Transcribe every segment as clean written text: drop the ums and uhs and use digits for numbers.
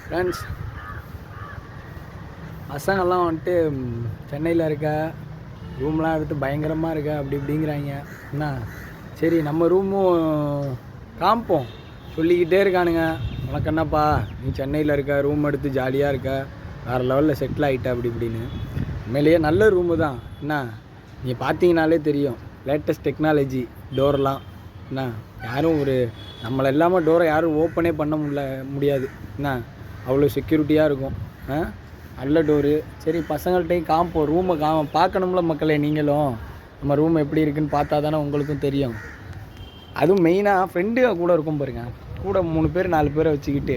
Friends, பசங்கள்லாம் வந்துட்டு சென்னையில் இருக்க ரூம்லாம் எடுத்து பயங்கரமாக இருக்கா அப்படி இப்படிங்கிறாங்க. என்ன சரி நம்ம ரூமும் காமிப்போம். சொல்லிக்கிட்டே இருக்கானுங்க, உனக்கு என்னப்பா நீ சென்னையில் இருக்க, ரூம் எடுத்து ஜாலியாக இருக்க, வேறு லெவலில் செட்டில் ஆகிட்ட அப்படி இப்படின்னு. உண்மையிலேயே நல்ல ரூமு தான். என்ன நீங்கள் பார்த்தீங்கனாலே தெரியும், லேட்டஸ்ட் டெக்னாலஜி டோர்லாம். என்ன யாரும் நம்மளை இல்லாமல் டோரை யாரும் ஓப்பனே பண்ண முடியாது. என்ன அவ்வளோ செக்யூரிட்டியாக இருக்கும். நல்ல டோரு. சரி பசங்கள்கிட்டையும் காமிப்போம், ரூமை பார்க்கணும்ல மக்களே. நீங்களும் நம்ம ரூம் எப்படி இருக்குன்னு பார்த்தா தானே உங்களுக்கும் தெரியும். அதுவும் மெயினாக ஃப்ரெண்டுங்க கூட இருக்கும் பாருங்க, கூட 3 பேர் 4 பேரை வச்சுக்கிட்டு.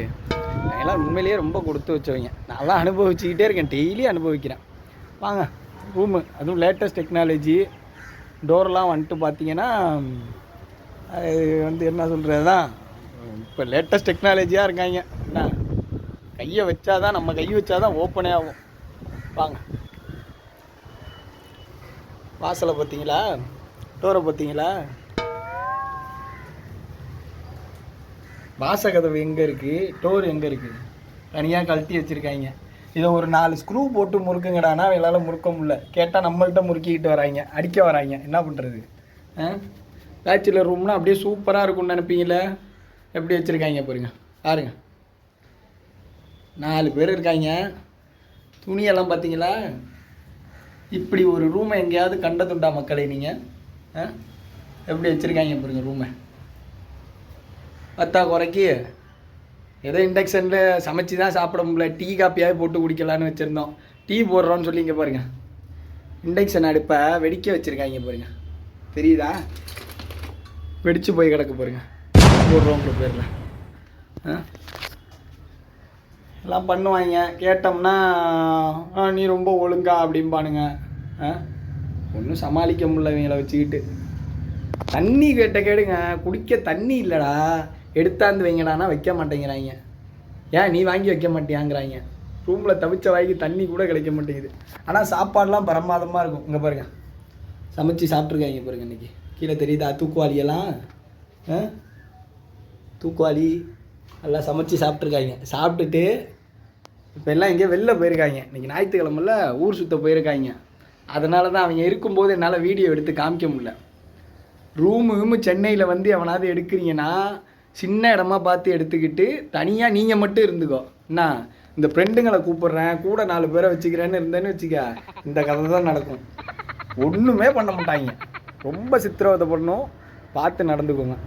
எல்லாம் உண்மையிலேயே ரொம்ப கொடுத்து வச்சவங்க. நான் அனுபவிச்சுக்கிட்டே இருக்கேன், டெய்லி அனுபவிக்கிறேன். வாங்க ரூமு, அதுவும் லேட்டஸ்ட் டெக்னாலஜி டோர்லாம் வந்துட்டு பார்த்தீங்கன்னா அது என்ன சொல்கிறது தான், இப்போ லேட்டஸ்ட் டெக்னாலஜியாக இருக்காங்க. என்ன கையை வச்சாதான், நம்ம கை வச்சாதான் ஓப்பனே ஆகும். வாங்க, வாசலை பார்த்தீங்களா, டோரை பார்த்தீங்களா, வாசகதவு எங்கே இருக்குது, டோர் எங்கே இருக்குது, தனியாக கழட்டி வச்சுருக்காங்க. இதை ஒரு 4 ஸ்க்ரூ போட்டு முறுக்குங்கடானா எல்லாம் முறுக்க முடியல. கேட்டால் நம்மள்கிட்ட முறுக்கிக்கிட்டு வராங்க, அடிக்க வராங்க. என்ன பண்ணுறது? பேச்சுலர் ரூம்னா அப்படியே சூப்பராக இருக்கும்னு நினைப்பீங்களே, எப்படி வச்சுருக்காங்க பாருங்க. பாருங்க, 4 பேர் இருக்காங்க. துணியெல்லாம் பார்த்தீங்களா? இப்படி ஒரு ரூமை எங்கேயாவது கண்டதுண்டா மக்களே நீங்கள்? எப்படி வச்சுருக்காங்க பாருங்க ரூமை. பத்தா குறைக்கி ஏதோ இண்டக்ஷனில் சமைச்சி தான் சாப்பிட முடியல, டீ காப்பியாகவே போட்டு குடிக்கலான்னு வச்சுருந்தோம். டீ போடுறோன்னு சொல்லி இங்கே பாருங்கள், இண்டக்ஷன் அடுப்பை வெடிக்க வச்சுருக்காங்க பாருங்கள். தெரியுதா? வெடித்து போய் கிடக்கு பாருங்க, போடுறோங்கிற பேரில். எல்லாம் பண்ணுவாங்க. கேட்டோம்னா நீ ரொம்ப ஒழுங்கா அப்படிம்பானுங்க. ஒன்றும் சமாளிக்க முடியல இவங்களை வச்சுக்கிட்டு. தண்ணி கேடுங்க, குடிக்க தண்ணி இல்லைடா, எடுத்தாந்து வைங்கடானா வைக்க மாட்டேங்கிறாங்க. ஏன் நீ வாங்கி வைக்க மாட்டியாங்கிறாங்க. ரூமில் தவிச்ச வாய்க்கு தண்ணி கூட கிடைக்க மாட்டேங்குது. ஆனால் சாப்பாடெலாம் பிரமாதமாக இருக்கும். இங்கே பாருங்கள், சமைச்சு சாப்பிட்ருக்காங்க பாருங்கள். இன்றைக்கி கீழே தெரியுதா தூக்குவாளியெல்லாம்? தூக்குவாளி எல்லாம் சமைச்சு சாப்பிட்ருக்காங்க. சாப்பிட்டுட்டு இப்போ எல்லாம் எங்கேயோ வெளில போயிருக்காங்க. இன்றைக்கி ஞாயிற்றுக்கிழமைல ஊர் சுற்ற போயிருக்காங்க. அதனால தான் அவங்க இருக்கும்போது என்னால் வீடியோ எடுத்து காமிக்க முடியல. ரூமு சென்னையில் வந்து எவனாவது எடுக்கிறீங்கன்னா சின்ன இடமா பார்த்து எடுத்துக்கிட்டு தனியாக நீங்கள் மட்டும் இருந்துக்கோ. என்ன இந்த ஃப்ரெண்டுங்களை கூப்பிட்றேன், கூட 4 பேரை வச்சுக்கிறேன்னு இருந்தேன்னு வச்சுக்க, இந்த கதை தான் நடக்கும். ஒன்றுமே பண்ண மாட்டாங்க. ரொம்ப சித்திரவதை பண்ணணும், பார்த்து நடந்துக்கோங்க.